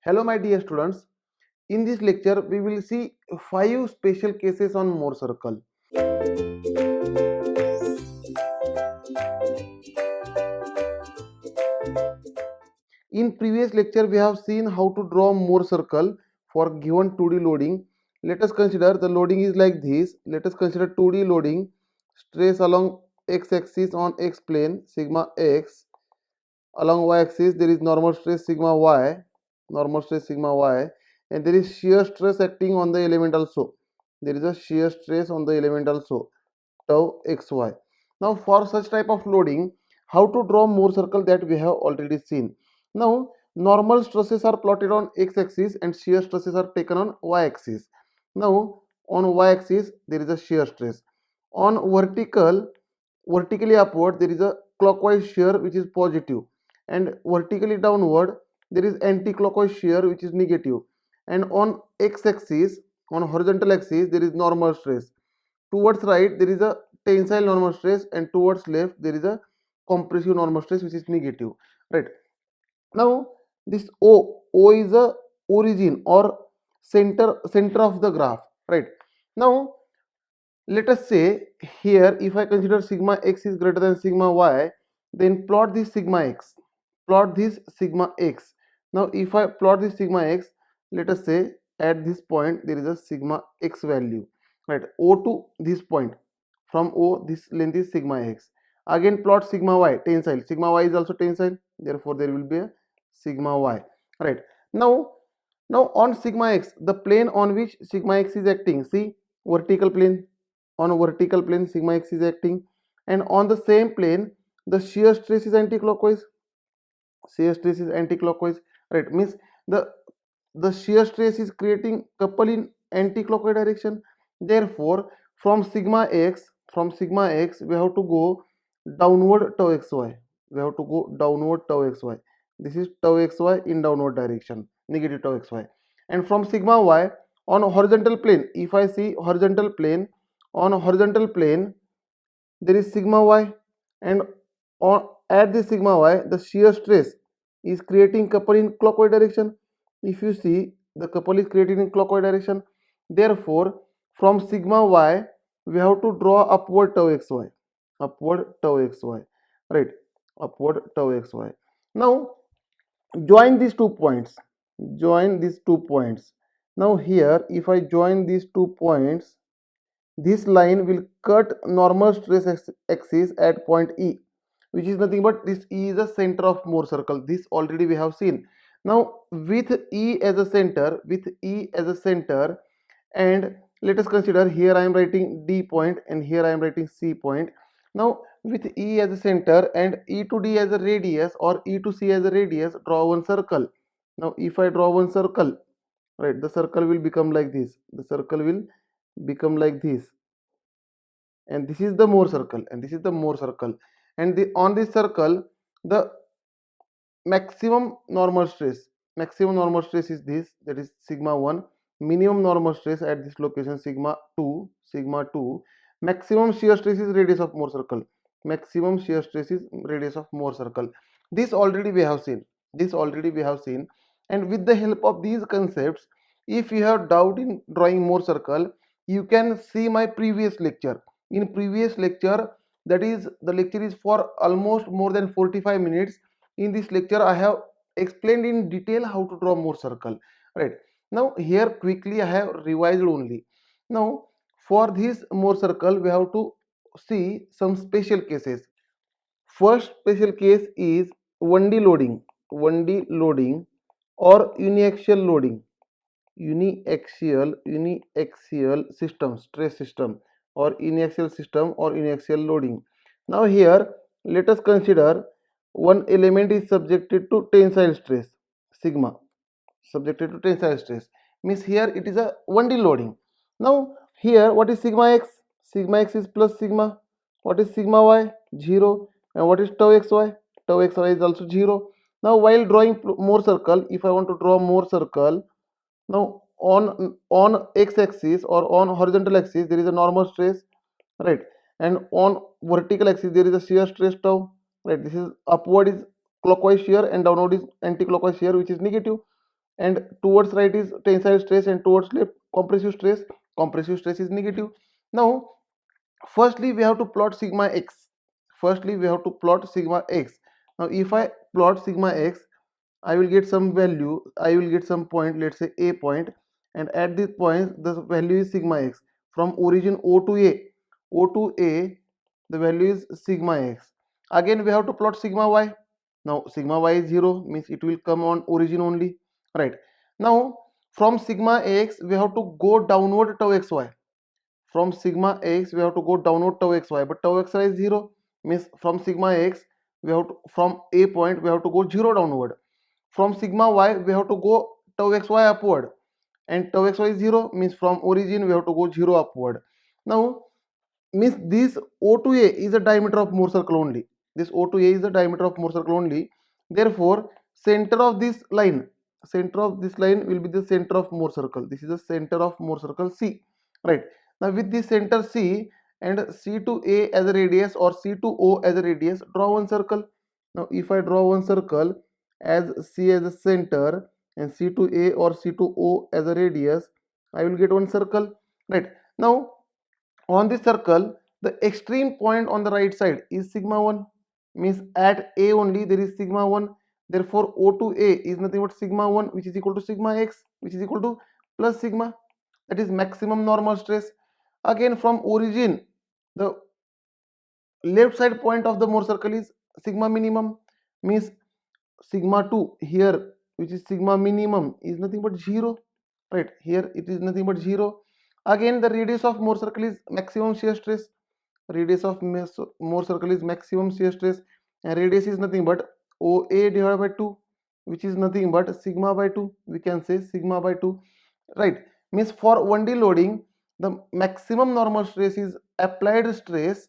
Hello my dear students, in this lecture we will see 5 special cases on Mohr circle. In previous lecture we have seen how to draw Mohr circle for given 2D loading. Let us consider the loading is like this. Let us consider 2D loading, stress along x-axis on x plane sigma x, along y-axis there is normal stress sigma y, and there is shear stress acting on the element also. There is a shear stress on the element also, tau xy. Now for such type of loading, how to draw Mohr circle, that we have already seen. Now normal stresses are plotted on x-axis and shear stresses are taken on y-axis. Now on y-axis there is a shear stress. On vertically upward there is a clockwise shear which is positive, and vertically downward there is anti-clockwise shear which is negative, and on x-axis, on horizontal axis there is normal stress. Towards right there is a tensile normal stress, and towards left there is a compressive normal stress which is negative, right? Now this o is a origin or center of the graph, right? Now let us say here, if I consider sigma x is greater than sigma y, then plot this sigma x. Plot this sigma x. Now if I plot this sigma x, let us say at this point there is a sigma x value, right? O to this point. From O this length is sigma x. Again plot sigma y, tensile. Sigma y is also tensile. Therefore there will be a sigma y, right? Now on sigma x, the plane on which sigma x is acting, see, vertical plane. On a vertical plane sigma x is acting, and on the same plane the shear stress is anti-clockwise. Right? Means the shear stress is creating couple in anti-clockwise direction. Therefore from sigma x we have to go downward tau xy. This is tau xy in downward direction, negative tau xy. And from sigma y, on horizontal plane, if I see horizontal plane, on horizontal plane there is sigma y, and on at the sigma y the shear stress is creating couple in clockwise direction. If you see, the couple is created in clockwise direction. Therefore from sigma y we have to draw upward tau xy, right? Upward tau xy. Now join these 2 points. Now here if I join these 2 points, this line will cut normal stress axis at point E, which is nothing but this E is the center of Mohr circle. This already we have seen. Now with E as a center, and let us consider, here I am writing D point and here I am writing C point. Now with E as a center and E to D as a radius or E to C as a radius, draw one circle. Now if I draw one circle, right, the circle will become like this. And this is the Mohr circle, and on this circle the maximum normal stress is this, that is sigma 1. Minimum normal stress at this location sigma 2. Maximum shear stress is radius of Mohr circle. This already we have seen. And with the help of these concepts, if you have doubt in drawing Mohr circle, you can see my previous lecture. In previous lecture, that is, the lecture is for almost more than 45 minutes. In this lecture I have explained in detail how to draw Mohr circle, right? Now here quickly I have revised only. Now for this Mohr circle we have to see some special cases. First special case is 1D loading or uniaxial system, stress system, or uniaxial loading. Now here let us consider one element is subjected to tensile stress sigma, means here it is a 1D loading. Now here what is sigma x? Sigma x is plus sigma. What is sigma y? 0. And what is tau xy? Tau xy is also 0. Now while drawing Mohr circle, if I want to draw Mohr circle, now on x-axis or on horizontal axis there is a normal stress, right? And on vertical axis there is a shear stress tau, right? This is upward is clockwise shear and downward is anti-clockwise shear which is negative. and towards right is tensile stress and towards left compressive stress. Compressive stress is negative. Now firstly we have to plot sigma x. Firstly we have to plot sigma x. Now if I plot sigma x, I will get some value, I will get some point, let's say a point, and at this point the value is sigma x. From origin O to A, the value is sigma x. Again we have to plot sigma y. Now sigma y is 0, means it will come on origin only, right? Now from sigma x we have to go downward tau xy. From sigma x we have to go downward tau xy, but tau xy is 0, means from sigma x we have to, from a point we have to go 0 downward. From sigma y we have to go tau xy upward, and tau xy is 0, means from origin we have to go 0 upward. Now means this O to A is the diameter of Mohr circle only. This O to A is the diameter of Mohr circle only. Therefore, center of this line, center of this line will be the center of Mohr circle. This is the center of Mohr circle C, right? Now with this center C and C to A as a radius or C to O as a radius, draw one circle. Now if I draw one circle as C as a center and C to A or C to O as a radius, I will get one circle, right? Now on this circle, the extreme point on the right side is sigma 1, means at A only there is sigma 1. Therefore O to A is nothing but sigma 1, which is equal to sigma x, which is equal to plus sigma, that is maximum normal stress. Again from origin, the left side point of the Mohr circle is sigma minimum, means sigma 2 here, which is sigma minimum, is nothing but 0, right? Here it is nothing but 0. Again the radius of Mohr circle is maximum shear stress. Radius of Mohr circle is maximum shear stress, and radius is nothing but OA divided by 2, which is nothing but sigma by 2. We can say sigma by 2, right? Means for 1D loading, the maximum normal stress is applied stress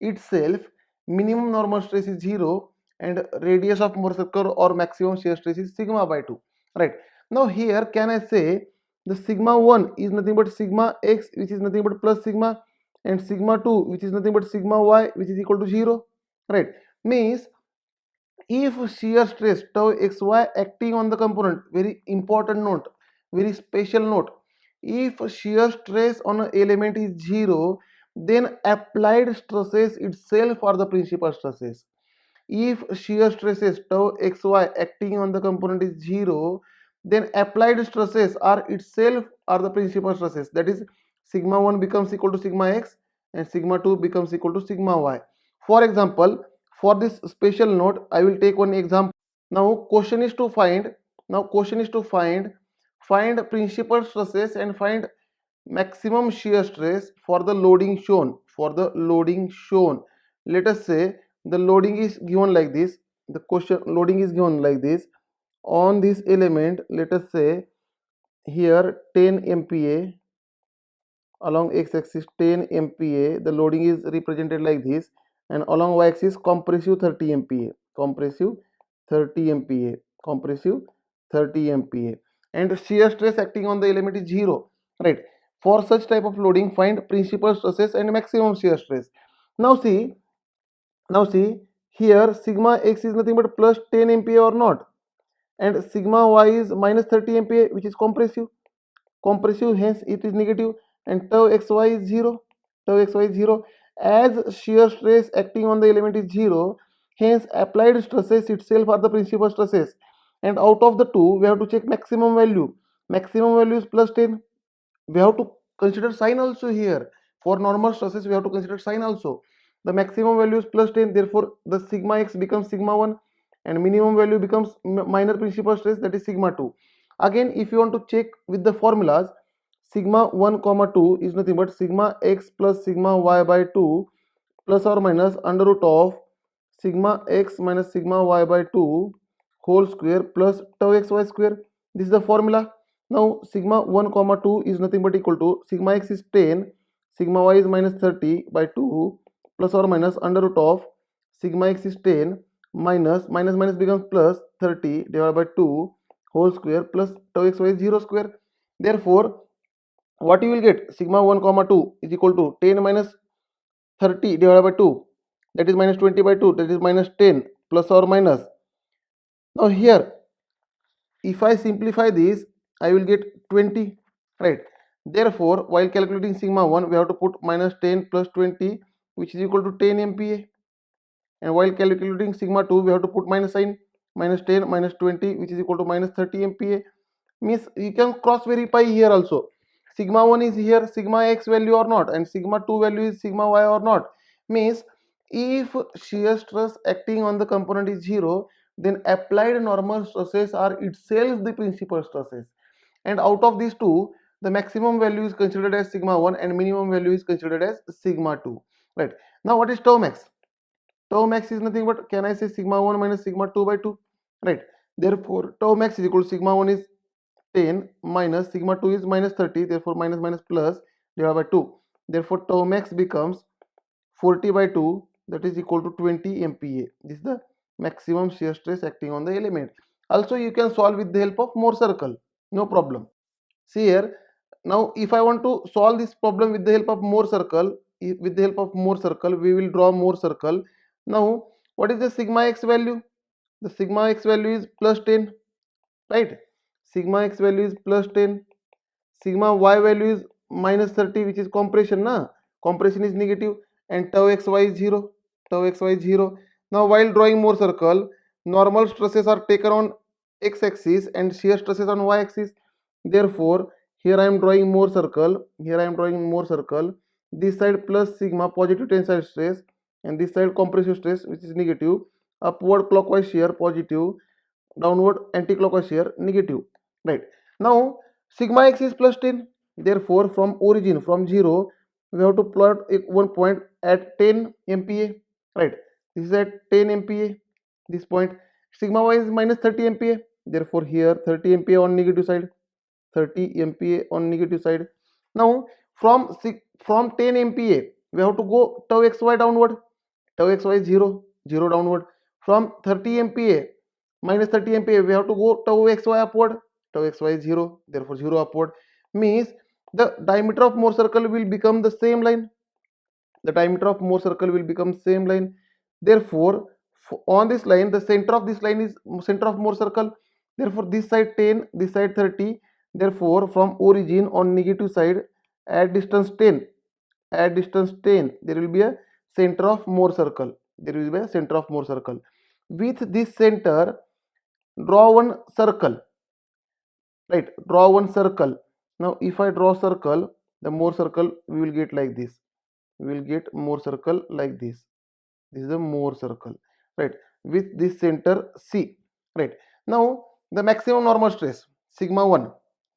itself, minimum normal stress is 0, and radius of Mohr circle or maximum shear stress is sigma by 2, right? Now here can I say the sigma 1 is nothing but sigma x, which is nothing but plus sigma, and sigma 2 which is nothing but sigma y, which is equal to 0, right? Means if shear stress tau xy acting on the component, very important note, very special note, if shear stress on an element is 0, then applied stresses itself are the principal stresses. If shear stresses tau xy acting on the component is 0, then applied stresses are itself are the principal stresses, that is sigma 1 becomes equal to sigma x and sigma 2 becomes equal to sigma y. For example, for this special note I will take one example. Now question is to find, find principal stresses and find maximum shear stress for the loading shown, let us say the loading is given like this. The question loading is given like this on this element, let us say here 10 MPa, along x-axis 10 MPa, the loading is represented like this, and along y-axis compressive 30 MPa, compressive 30 MPa, compressive 30 MPa, and shear stress acting on the element is 0, right? For such type of loading, find principal stresses and maximum shear stress. Now see here sigma x is nothing but plus 10 MPa or not, and sigma y is minus 30 MPa, which is compressive, hence it is negative, and tau xy is 0, as shear stress acting on the element is 0, hence applied stresses itself are the principal stresses, and out of the two we have to check maximum value. Maximum value is plus 10. We have to consider sign also here. For normal stresses we have to consider sign also. The maximum value is plus 10, therefore the sigma x becomes sigma 1, and minimum value becomes minor principal stress, that is sigma 2. Again if you want to check with the formulas, sigma 1 comma 2 is nothing but sigma x plus sigma y by 2 plus or minus under root of sigma x minus sigma y by 2 whole square plus tau xy square. This is the formula. Now sigma 1 comma 2 is nothing but equal to sigma x is 10, sigma y is minus 30 by 2 plus or minus under root of sigma x is 10 minus minus becomes plus 30 divided by 2 whole square plus tau xy is 0 square. Therefore what you will get, sigma 1 comma 2 is equal to 10 minus 30 divided by 2, that is minus 20 by 2, that is minus 10 plus or minus. Now here if I simplify this, I will get 20, right? Therefore, while calculating sigma 1, we have to put minus 10 plus 20, which is equal to 10 MPa. And while calculating sigma 2, we have to put minus sign, minus 10 minus 20, which is equal to minus 30 MPa. Means you can cross verify here also. Sigma 1 is here, sigma x value or not, and sigma 2 value is sigma y or not. Means if shear stress acting on the component is 0, then applied normal stresses are itself the principal stresses. And out of these two, the maximum value is considered as sigma 1 and minimum value is considered as sigma 2. Right. Now what is tau max? Tau max is nothing but, can I say, sigma 1 minus sigma 2 by 2. Right. Therefore, tau max is equal to sigma 1 is 10 minus sigma 2 is minus 30, therefore minus minus plus divided by 2. Therefore, tau max becomes 40 by 2, that is equal to 20 MPa. This is the maximum shear stress acting on the element. Also, you can solve with the help of Mohr circle, no problem. See here, now if I want to solve this problem with the help of Mohr circle, we will draw Mohr circle. Now, what is the sigma x value? The sigma x value is plus 10, right? Sigma x value is plus 10. Sigma y value is minus 30, which is compression, na? Compression is negative, and tau xy is 0. Tau xy is 0. Now, while drawing Mohr circle, normal stresses are taken on x-axis and shear stresses on y-axis. Therefore, here I am drawing Mohr circle. This side plus sigma positive tensile stress, and this side compressive stress, which is negative. Upward clockwise shear positive, downward anti-clockwise shear negative. Right. Now sigma x is plus 10. Therefore, from origin, from 0, we have to plot one point at 10 MPa. Right. This is at 10 MPa. This point. Sigma y is minus 30 MPa. Therefore, here 30 MPa on negative side. 30 MPa on negative side. Now, from 10 MPa, we have to go tau xy downward. Tau xy is 0, 0 downward. From 30 MPa, minus 30 MPa, we have to go tau xy upward. Tau xy is 0, therefore 0 upward. Means the diameter of Mohr circle will become the same line. The diameter of Mohr circle will become same line. Therefore, on this line, the center of this line is center of Mohr circle. Therefore, this side 10, this side 30. Therefore, from origin on negative side, at distance 10, there will be a center of Mohr circle. With this center, draw one circle. Right, draw one circle. Now, if I draw circle, the Mohr circle we will get like this. Mohr circle like this. This is a Mohr circle. Right, with this center C. Right. Now, the maximum normal stress, sigma 1.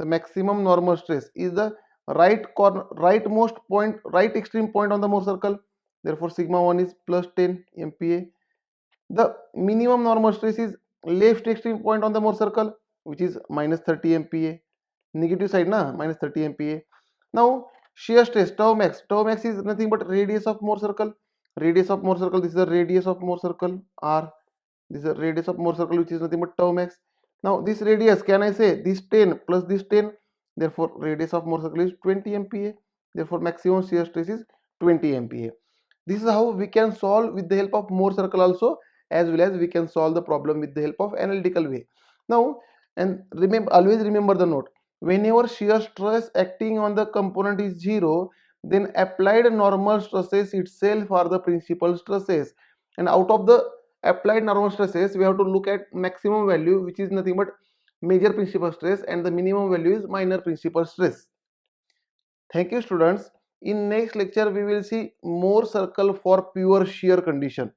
The maximum normal stress is the rightmost point, right extreme point on the Mohr circle. Therefore, sigma 1 is plus 10 MPa. The minimum normal stress is left extreme point on the Mohr circle, which is minus 30 MPa. Negative side, na, minus 30 MPa. Now, shear stress, tau max. Tau max is nothing but radius of Mohr circle. This is the radius of Mohr circle, R. This is the radius of Mohr circle, which is nothing but tau max. Now, this radius, can I say this 10 plus this 10? Therefore, radius of Mohr circle is 20 MPa. Therefore, maximum shear stress is 20 MPa. This is how we can solve with the help of Mohr circle also, as well as we can solve the problem with the help of analytical way. Now, and always remember the note. Whenever shear stress acting on the component is 0, then applied normal stresses itself are the principal stresses. And out of the applied normal stresses, we have to look at maximum value, which is nothing but major principal stress, and the minimum value is minor principal stress. Thank you, students. In next lecture, we will see Mohr circle for pure shear condition.